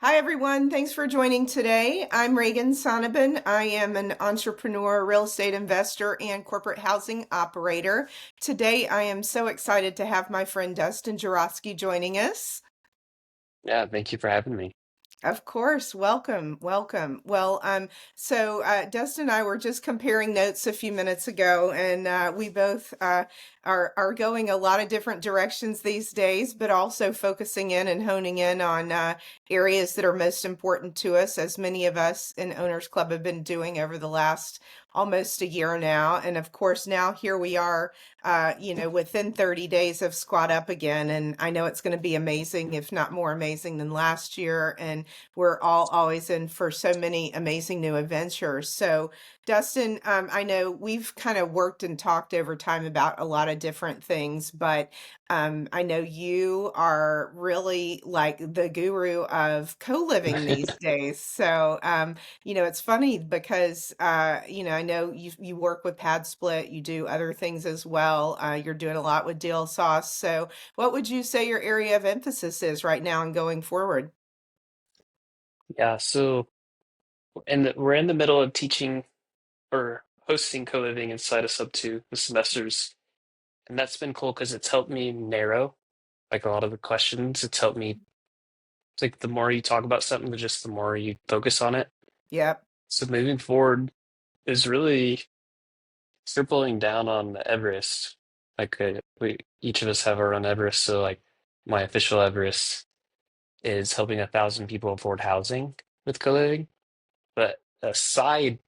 Hi, everyone. Thanks for joining today. I'm Reagan Sonnabin. I am an entrepreneur, real estate investor, and corporate housing operator. Today, I am so excited to have my friend Dustin Geroski joining us. Yeah, thank you for having me. Of course, welcome, welcome. Dustin and I were just comparing notes a few minutes ago, and we both are going a lot of different directions these days, but also focusing in and honing in on areas that are most important to us, as many of us in Owners Club have been doing over the last almost a year now. And of course, now here we are, within 30 days of Squat Up again, and I know it's going to be amazing, if not more amazing than last year. And we're all always in for so many amazing new adventures. So, Dustin, I know we've kind of worked and talked over time about a lot of different things, but I know you are really like the guru of co-living these days. It's funny because, I know you work with Pad Split, you do other things as well. You're doing a lot with Deal Sauce. So, what would you say your area of emphasis is right now and going forward? Yeah, so we're in the middle of teaching or hosting co-living inside of sub two the semesters, and that's been cool because it's helped me narrow like a lot of the questions. It's helped me it's like the more you talk about something, just the more you focus on it. Yep. So moving forward is really tripling down on Everest. Like we each of us have our own Everest, so like my official Everest is helping 1,000 people afford housing with co-living. But a side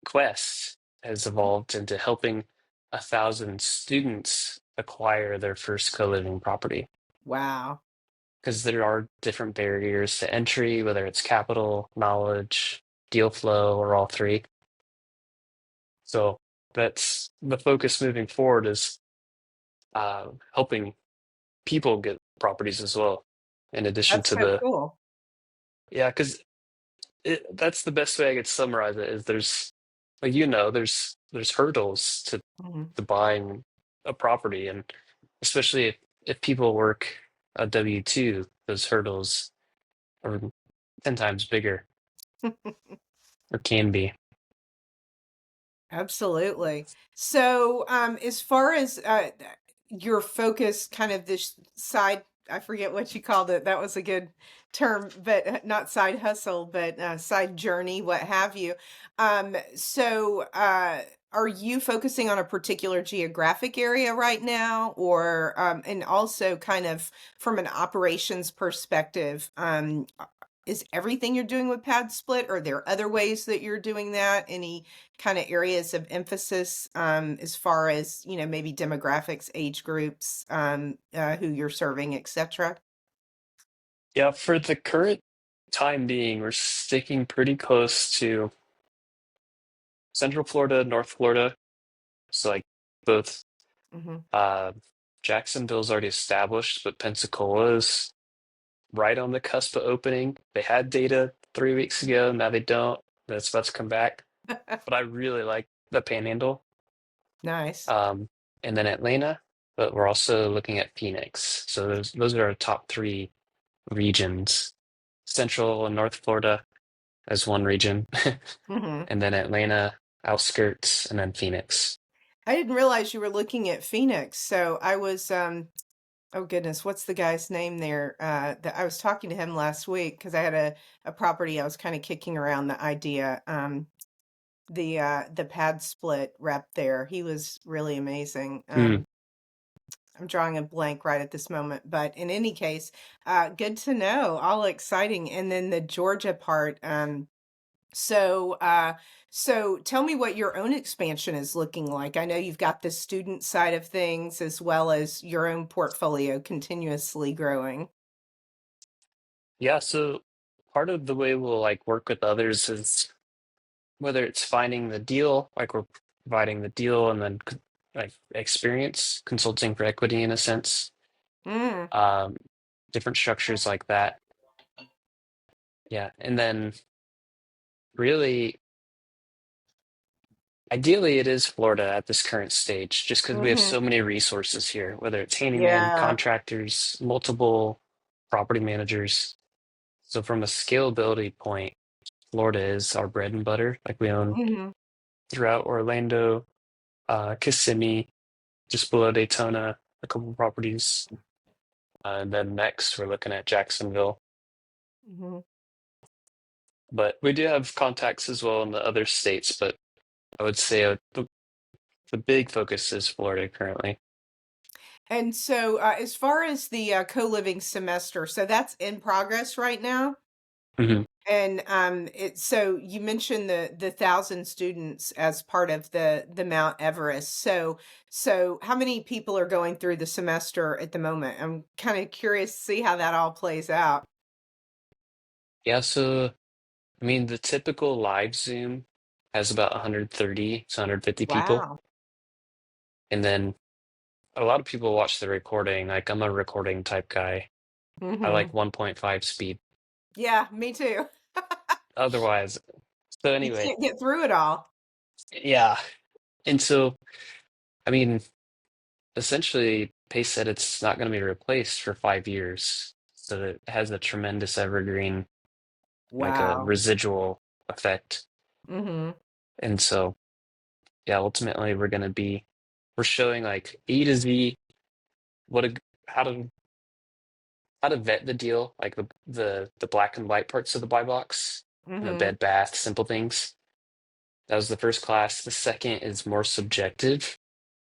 quest has evolved into helping 1,000 students acquire their first co-living property Wow. because there are different barriers to entry, whether it's capital, knowledge, deal flow, or all three. So that's the focus moving forward is helping people get properties as well, in addition That's to so the cool. yeah, because that's the best way I could summarize it is there's like there's hurdles Mhm. to buying a property, and especially if people work a W-2, those hurdles are 10 times bigger or can be. Absolutely. As far as your focus, kind of this side, I forget what you called it. That was a good term, but not side hustle, but side journey, what have you. Are you focusing on a particular geographic area right now, or and also kind of from an operations perspective? Is everything you're doing with Pad Split, or are there other ways that you're doing that? Any kind of areas of emphasis as far as, maybe demographics, age groups, who you're serving, etc.? Yeah, for the current time being, we're sticking pretty close to Central Florida, North Florida. So like both Hmm. uh Jacksonville's already established, but Pensacola is right on the cusp of opening. They had data 3 weeks ago, now they don't. That's about to come back. But I really like the Panhandle, Nice. um, and then Atlanta. But we're also looking at Phoenix. So those are our top three regions. Central and North Florida as one region, Hmm. and then Atlanta, outskirts, and then Phoenix. I didn't realize you were looking at Phoenix. So I was, oh goodness, what's the guy's name there? That I was talking to him last week because I had a property I was kind of kicking around the idea. The Pad Split rep there. He was really amazing. Hmm. I'm drawing a blank right at this moment, but in any case, good to know. All exciting. And then the Georgia part. So, uh, so tell me what your own expansion is looking like. I know you've got the student side of things as well as your own portfolio continuously growing. Yeah, so part of the way we'll like work with others is whether it's finding the deal, like we're providing the deal and then like experience consulting for equity in a sense, Mm, um, different structures like that. Yeah, and then really, ideally, it is Florida at this current stage, just because we have hmm. so many resources here, whether it's handyman, Yeah. contractors, multiple property managers. So from a scalability point, Florida is our bread and butter. Like we own Hmm. throughout Orlando, Kissimmee, just below Daytona, a couple properties. And then next we're looking at Jacksonville. Hmm. But we do have contacts as well in the other states, but I would say the big focus is Florida currently. And so, as far as the co-living semester, so that's in progress right now. Mhm. And so you mentioned the 1,000 students as part of the Mount Everest. So how many people are going through the semester at the moment? I'm kind of curious to see how that all plays out. Yeah, so I mean the typical live Zoom has about 130 to 150 people. Wow. And then a lot of people watch the recording. Like I'm a recording type guy. I like Hmm. 1.5 speed. Yeah, me too. Otherwise, so You anyway, can't get through it all. yeah. And so, I mean, essentially, Pace said it's not going to be replaced for 5 years. So it has a tremendous evergreen, like a Wow. residual effect. Hmm. And so, yeah, ultimately, we're showing like A to Z, what a, how to, how to vet the deal, like the black and white parts of the buy box, Hmm. bed, bath, simple things. That was the first class. The second is more subjective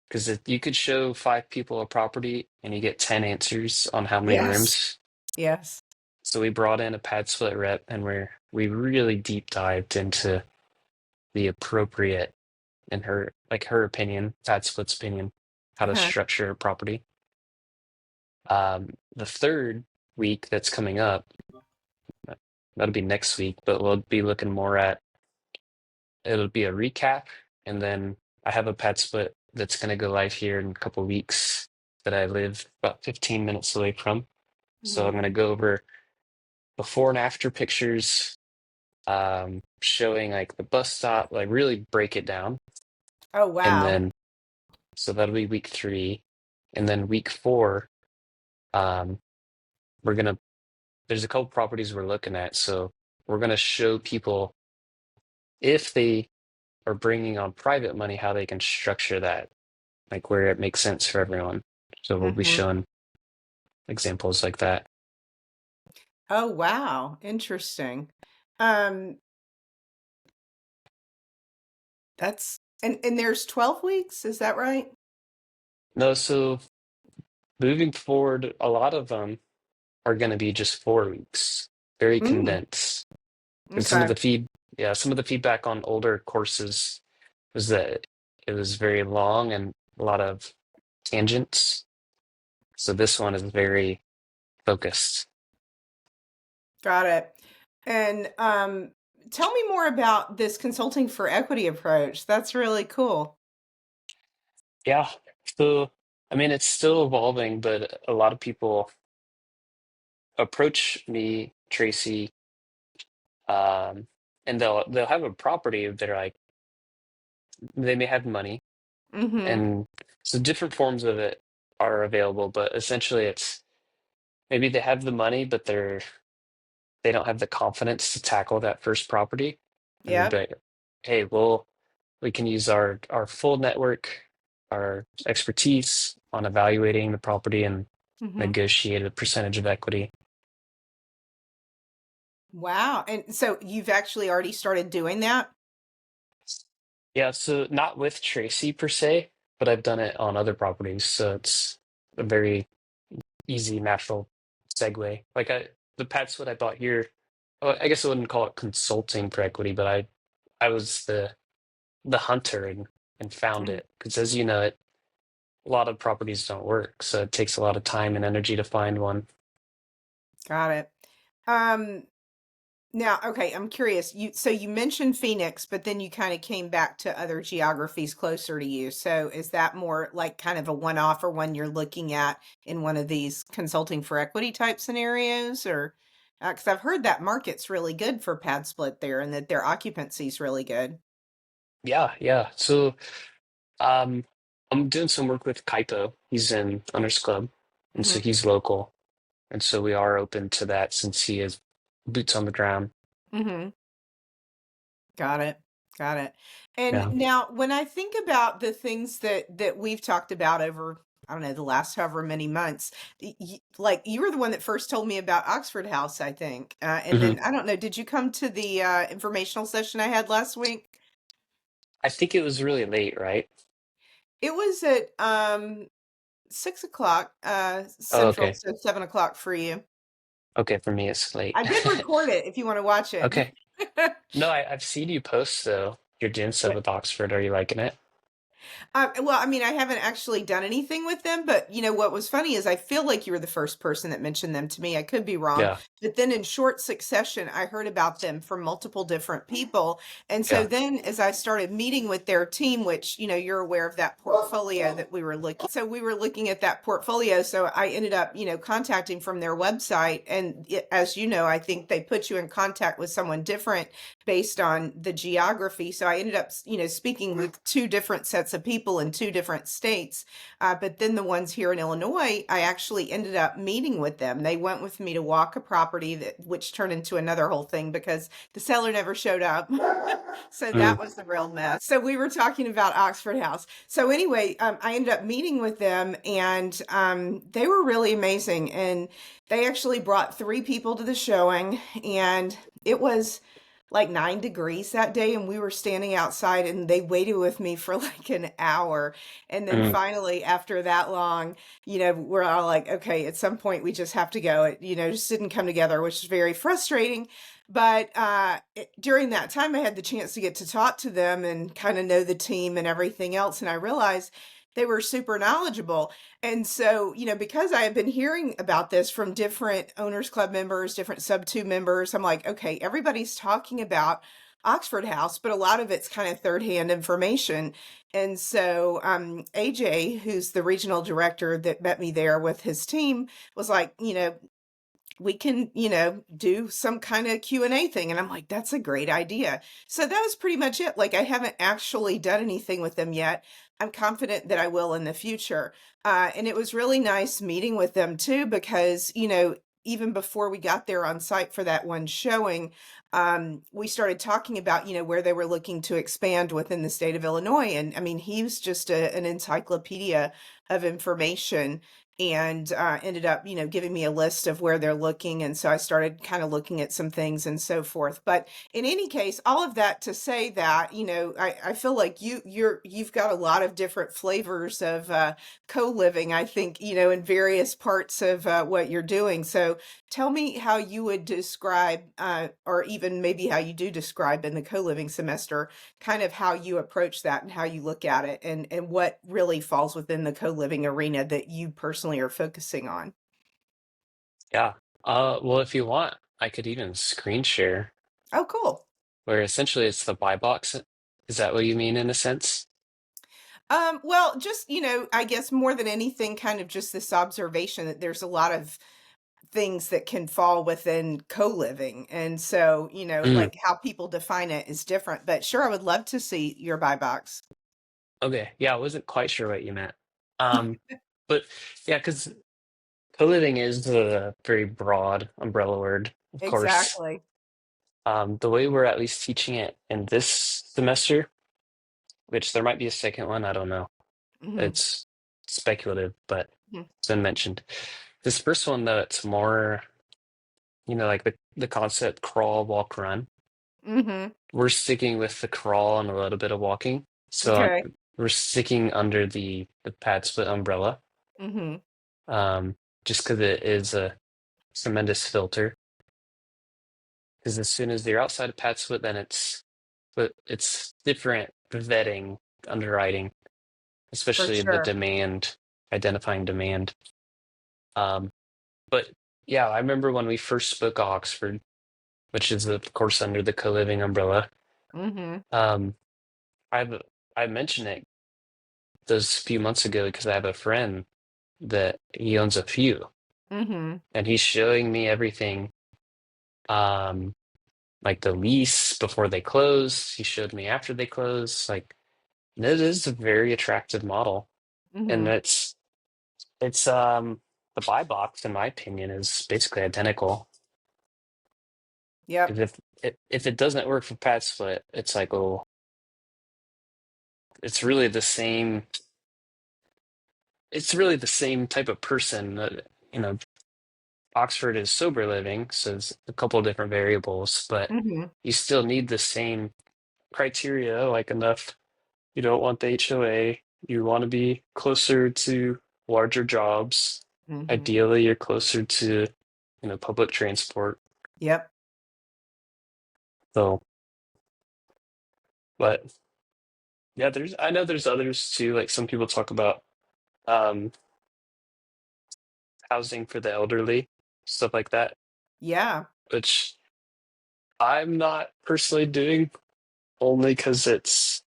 because you could show five people a property and you get 10 answers on how many Yes. rooms. Yes. So we brought in a pad split rep and we really deep dived into the appropriate, in her opinion, pad split's opinion, how to Uh-huh. structure a property. The third week that's coming up, uh, that'll be next week, but we'll be looking more at it'll be a recap, and then I have a pad split that's going to go live here in a couple weeks that I live about 15 minutes away from. So I'm Hmm. going to go over before and after pictures, showing like the bus stop, like really break it down. Oh, And wow. then, so that'll be week 3. And then week 4, um, we're going to, there's a couple properties we're looking at. So we're going to show people if they are bringing on private money, how they can structure that, like where it makes sense for everyone. So we'll be Hmm. showing examples like that. Oh, wow. Interesting. Um, and there's 12 weeks, is that right? No, so moving forward, a lot of them are going to be just 4 weeks, very Mm, condensed. And okay. some of the feedback on older courses was that it was very long and a lot of tangents. So this one is very focused. Got it. And tell me more about this consulting for equity approach. That's really cool. Yeah. So, I mean, it's still evolving, but a lot of people approach me, Tracy, and they'll have a property. They're like, they may have money, Mm-hmm. and so different forms of it are available, but essentially it's maybe they have the money, but they don't have the confidence to tackle that first property. And we'd be Yep. like, hey, we can use our full network, our expertise on evaluating the property and Mm-hmm. negotiate a percentage of equity. Wow. And so you've actually already started doing that? Yeah, so not with Tracy per se, but I've done it on other properties. So it's a very easy, natural segue. The pets what I bought here, well, I guess I wouldn't call it consulting for equity, but I was the hunter and found Mhm. it because as you know, a lot of properties don't work, so it takes a lot of time and energy to find one. Got it. Um, Now, okay, I'm curious. You mentioned Phoenix, but then you kind of came back to other geographies closer to you. So is that more like kind of a one-off or one you're looking at in one of these consulting for equity type scenarios? Or because I've heard that market's really good for pad split there and that their occupancy is really good. Yeah, yeah. So um, I'm doing some work with Kaipo. He's in Hunters Club, and so Hmm. he's local, and so we are open to that since he is. boots on the ground. Hmm. Got it. Got it. And Yeah. now when I think about the things that we've talked about over, I don't know, the last however many months, like you were the one that first told me about Oxford House, I think. And Hmm. then I don't know, did you come to the informational session I had last week? I think it was really late, right? It was at 6 o'clock Oh, Central, okay. so 7 o'clock for you. Okay, for me it's late. I did record it if you want to watch it. Okay. No, I've seen you post though. You're doing stuff with Oxford. Are you liking it? Well, I mean, I haven't actually done anything with them, but you know what was funny is I feel like you were the first person that mentioned them to me. I could be wrong, Yeah. but then in short succession, I heard about them from multiple different people. And so Yeah. then as I started meeting with their team, which, you know, you're aware of that portfolio that we were looking. So we were looking at that portfolio. So I ended up, you know, contacting from their website. And as you know, I think they put you in contact with someone different based on the geography. So I ended up, you know, speaking with two different sets of people in two different states. But then the ones here in Illinois, I actually ended up meeting with them. They went with me to walk a property which turned into another whole thing because the seller never showed up. So Mm, that was the real mess. So we were talking about Oxford House. So anyway, I ended up meeting with them, and they were really amazing. And they actually brought three people to the showing, and it was like 9 degrees that day, and we were standing outside, and they waited with me for like an hour. And then mm, finally, after that long, you know, we're all like, okay, at some point we just have to go. It, you know, just didn't come together, which is very frustrating. But during that time, I had the chance to get to talk to them and kind of know the team and everything else. And I realized they were super knowledgeable. And so, you know, because I have been hearing about this from different Owners Club members, different Sub 2 members, I'm like, okay, everybody's talking about Oxford House, but a lot of it's kind of third hand information. And so, AJ, who's the regional director that met me there with his team, was like, you know, we can, you know, do some kind of Q&A thing. And I'm like, that's a great idea. So that was pretty much it. Like, I haven't actually done anything with them yet. I'm confident that I will in the future. And it was really nice meeting with them too, because, you know, even before we got there on site for that one showing, we started talking about, you know, where they were looking to expand within the state of Illinois. And I mean, he was just an encyclopedia of information, and ended up, you know, giving me a list of where they're looking. And so I started kind of looking at some things and so forth. But in any case, all of that to say that, you know, I feel like you've got a lot of different flavors of co-living, I think, you know, in various parts of what you're doing. So tell me how you would describe, or even maybe how you do describe in the co-living semester, kind of how you approach that and how you look at it, and what really falls within the co-living arena that you personally are focusing on. yeah. Well, if you want, I could even screen share Oh, cool. where essentially it's the buy box. Is that what you mean in a sense? Well, just, you know, I guess more than anything, kind of just this observation that there's a lot of things that can fall within co-living. And so, you know, Mm, like how people define it is different. But sure, I would love to see your buy box. okay. Yeah, I wasn't quite sure what you meant. Um, but yeah, because co-living is a very broad umbrella word, of course. Exactly. The way we're at least teaching it in this semester, which there might be a second one, I don't know. Hmm. It's speculative, but it's been mentioned. This first one, though, it's more, like the concept crawl, walk, run. Hmm. We're sticking with the crawl and a little bit of walking. So Okay. we're sticking under the pad split umbrella, Hmm. um, just because it is a tremendous filter. Because as soon as you're outside of pad split, then it's different vetting, underwriting, For especially the sure. demand, identifying demand. Um, but yeah, I remember when we first spoke Oxford, which is of course under the co-living umbrella. Hmm. Um, I've I mentioned it those few months ago because I have a friend that he owns a few, Hmm. and he's showing me everything, um, like the lease before they close. He showed me after they close. Like it is a very attractive model, and Hmm. it's the buy box, in my opinion, is basically identical. Yep. 'Cause if it doesn't work for pad split, it's like, oh, it's really the same. It's really the same type of person that, you know, Oxford is sober living, so it's a couple of different variables, but Hmm. you still need the same criteria, like enough. You don't want the HOA. You want to be closer to larger jobs. Hmm. Ideally, you're closer to, public transport. Yep. So, but yeah, I know there's others too. Like some people talk about um, housing for the elderly, stuff like that, Yeah. which I'm not personally doing only because it's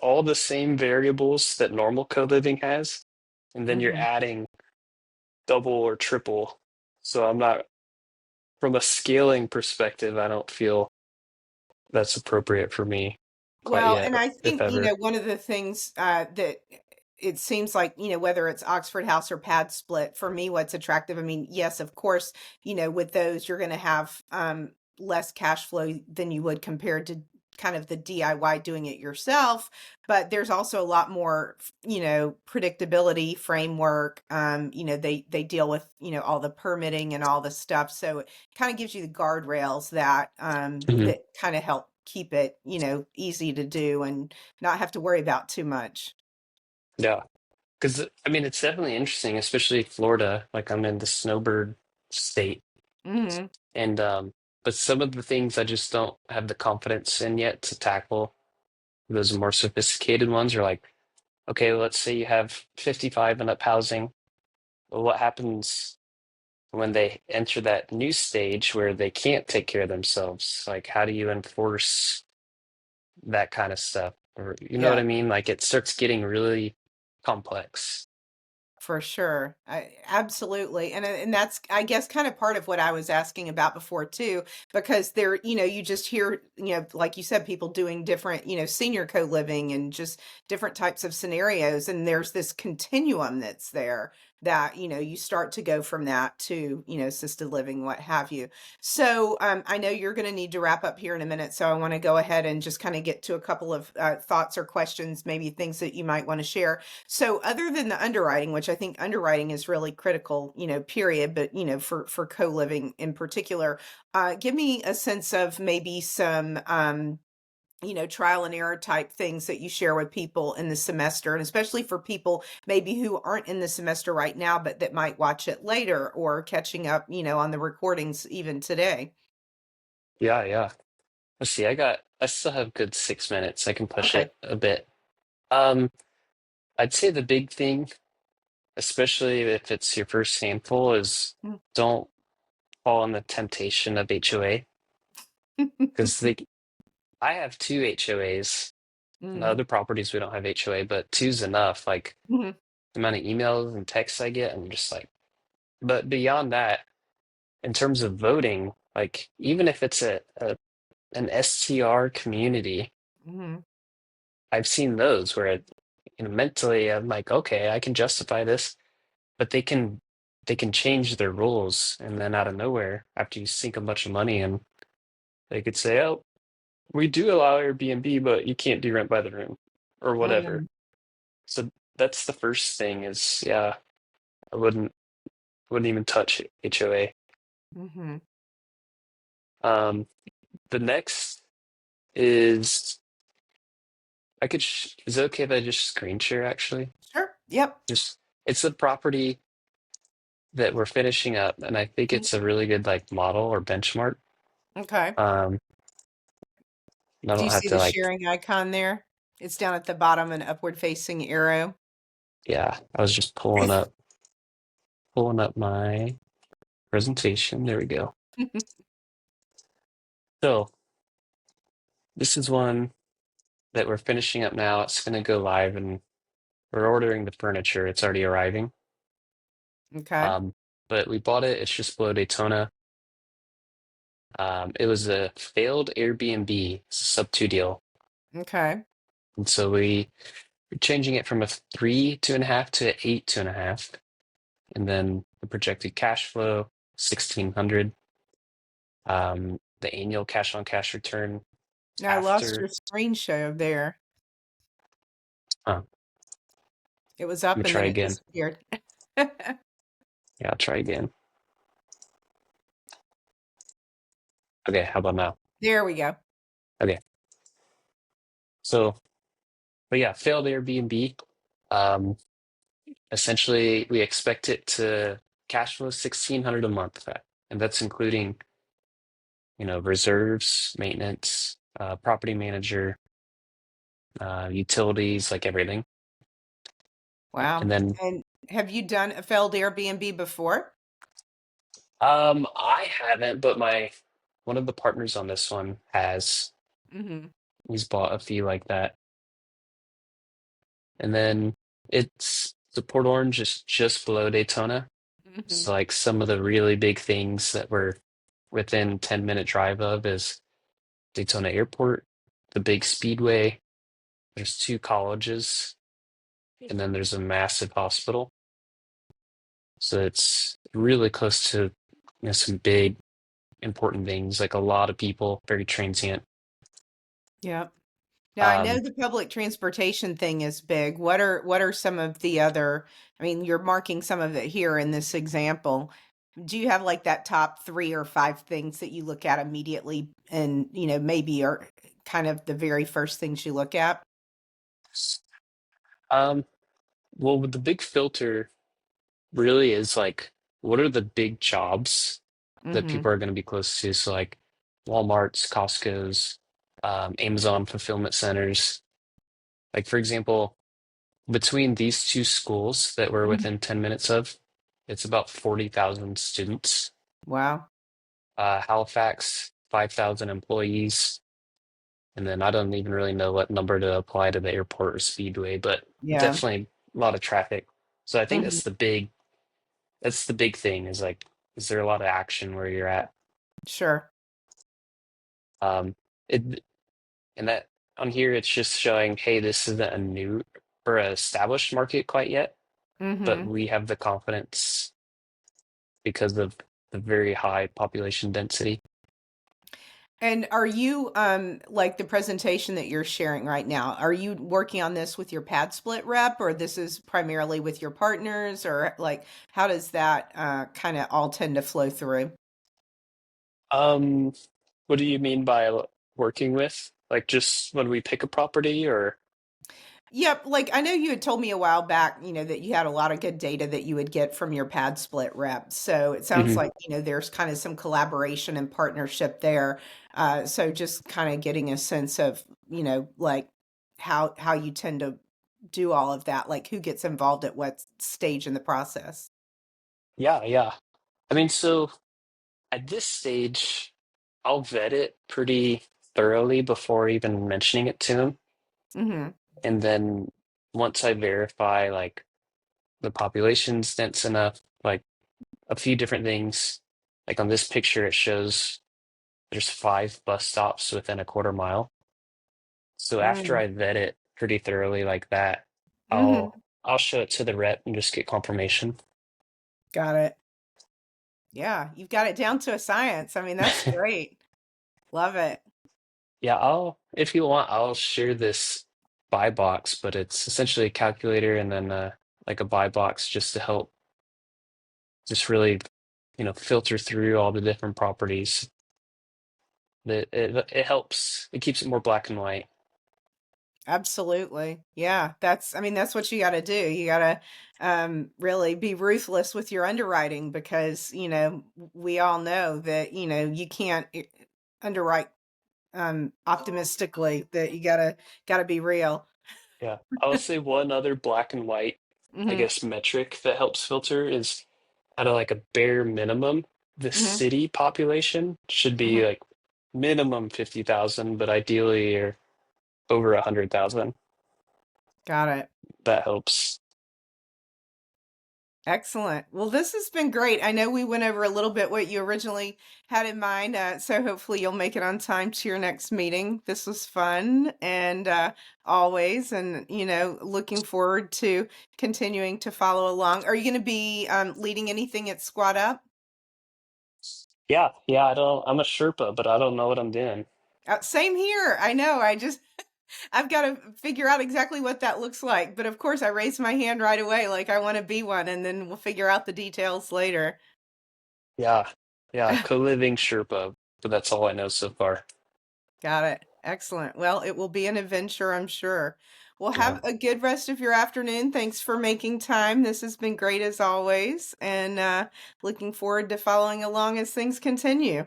all the same variables that normal co-living has, and then you're Hmm. adding double or triple. So I'm not, from a scaling perspective, I don't feel that's appropriate for me quite Well, yet, and I if think, ever. one of the things that it seems like, whether it's Oxford House or Pad Split, for me, what's attractive, I mean, yes, of course, with those, you're going to have less cash flow than you would compared to kind of the DIY doing it yourself. But there's also a lot more, predictability framework. They deal with, all the permitting and all the stuff. So it kind of gives you the guardrails that Mhm. that kind of help keep it, easy to do and not have to worry about too much. Yeah, because I mean, it's definitely interesting, especially Florida. Like I'm in the snowbird state, Hmm. and but some of the things I just don't have the confidence in yet to tackle. Those more sophisticated ones are like, okay, let's say you have 55 and up housing. Well, what happens when they enter that new stage where they can't take care of themselves? Like, how do you enforce that kind of stuff? Or, you know what Yeah. I mean? Like, it starts getting really complex. For sure. Absolutely. And that's, I guess, kind of part of what I was asking about before too, because there, you just hear, like you said, people doing different, senior co-living and just different types of scenarios. And there's this continuum that's there that, you start to go from that to, assisted living, what have you. So I know you're going to need to wrap up here in a minute. So I want to go ahead and just kind of get to a couple of thoughts or questions, maybe things that you might want to share. So other than the underwriting, which I think underwriting is really critical, period, but for co-living in particular, give me a sense of maybe some trial and error type things that you share with people in the semester, and especially for people maybe who aren't in the semester right now, but that might watch it later or catching up, on the recordings even today. Yeah, yeah. Let's see, I still have good 6 minutes. I can push Okay. it a bit. Um, I'd say the big thing, especially if it's your first handful, is don't fall in the temptation of HOA. Because I have two HOAs. In Mm. other properties we don't have HOA, but two's enough. Like Mhm. the amount of emails and texts I get, I'm just like, but beyond that, in terms of voting, like even if it's an STR community, Mhm. I've seen those where mentally I'm like, okay, I can justify this, but they can change their rules, and then out of nowhere, after you sink a bunch of money in, they could say, oh, we do allow Airbnb, but you can't do rent by the room or whatever. Mm. So that's the first thing is, yeah, I wouldn't even touch HOA. Mhm. The next is is it okay if I just screen share actually? Sure. Yep. Just it's a property that we're finishing up, and I think Mhm. it's a really good like model or benchmark. Okay. Um, I Do you don't have see to the like, sharing icon there? It's down at the bottom, an upward facing arrow. yeah, I was just pulling up my presentation. There we go. So this is one that we're finishing up now. It's going to go live, and we're ordering the furniture. It's already arriving. Okay. Um, but we bought it. It's just below Daytona. It was a failed Airbnb sub two deal, Okay. and so we're changing it from a three, 2.5 to an eight, 2.5, and then the projected cash flow 1,600. the annual cash on cash return Now I lost after. your screen show there. Let It was me up and try then it again. disappeared. Yeah, I'll try again. Okay, how about now? There we go. Okay, so but yeah, failed Airbnb. Um, Essentially, we expect it to cash flow 1,600 a month, and that's including, reserves, maintenance, property manager, utilities, like everything. And Wow. then, And have you done a failed Airbnb before? I haven't, but my one of the partners on this one has. Hmm. He's bought a few like that. And then the Port Orange is just below Daytona. Hmm. So like some of the really big things that we're within 10-minute drive of is Daytona Airport, the big speedway, there's two colleges, and then there's a massive hospital. So it's really close to some big important things, like a lot of people, very transient. Yep. Now I know Um, the public transportation thing is big. What are some of the other, I mean, you're marking some of it here in this example. Do you have like that top three or five things that you look at immediately and, maybe are kind of the very first things you look at? um, well, with the big filter really is like, what are the big jobs that Hmm. people are going to be close to? So like Walmart's, Costco's, Amazon fulfillment centers. Like for example, between these two schools that we're Hmm. within 10 minutes of, it's about 40,000 students. Wow. Halifax, 5,000 employees. And then I don't even really know what number to apply to the airport or speedway, but Yeah. definitely a lot of traffic. So I think Hmm. that's the big thing is like, is there a lot of action where you're at? Sure. Um, it and that on here it's just showing, hey, this isn't a new or a established market quite yet, but Hmm. we have the confidence because of the very high population density. And are you, like the presentation that you're sharing right now, are you working on this with your pad split rep, or this is primarily with your partners, or like how does that kind of all tend to flow through? Um, what do you mean by working with? Like just when we pick a property or? Yep, like I know you had told me a while back, that you had a lot of good data that you would get from your pad split rep. So it sounds Mhm. like, there's kind of some collaboration and partnership there. So just kind of getting a sense of, like how you tend to do all of that, like who gets involved at what stage in the process. Yeah, yeah. I mean, so at this stage, I'll vet it pretty thoroughly before even mentioning it to him. Hmm. And then once I verify like the population's dense enough, like a few different things, like on this picture, it shows there's 5 bus stops within a quarter mile. So after Mm. I vet it pretty thoroughly like that, Hmm. I'll show it to the rep and just get confirmation. Got it. Yeah, you've got it down to a science. I mean, that's great. Love it. Yeah, if you want, I'll share this buy box, but it's essentially a calculator and then like a buy box just to help just really, filter through all the different properties. It helps. It keeps it more black and white. Absolutely. Yeah, I mean, that's what you got to do. You got to really be ruthless with your underwriting because, we all know that, you can't underwrite optimistically, that you got to be real. Yeah. I'll say one other black and white, I Hmm. guess, metric that helps filter is at like a bare minimum, the Hmm. city population should be Hmm. like minimum 50,000, but ideally or over 100,000. Got it. That helps. Excellent. Well, this has been great. I know we went over a little bit what you originally had in mind, so hopefully you'll make it on time to your next meeting. This was fun and always, and looking forward to continuing to follow along. Are you going to be leading anything at Squad Up? Yeah, yeah, I'm a Sherpa, but I don't know what I'm doing. Same here. I know. I've got to figure out exactly what that looks like. But of course, I raised my hand right away, like I want to be one, and then we'll figure out the details later. Yeah, yeah, co-living Sherpa, but that's all I know so far. Got it. Excellent. Well, it will be an adventure, I'm sure. Well, Yeah, have a good rest of your afternoon. Thanks for making time. This has been great as always, and looking forward to following along as things continue.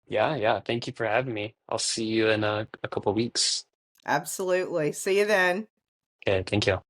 yeah, yeah. Thank you for having me. I'll see you in a couple weeks. Absolutely. See you then. Okay, thank you.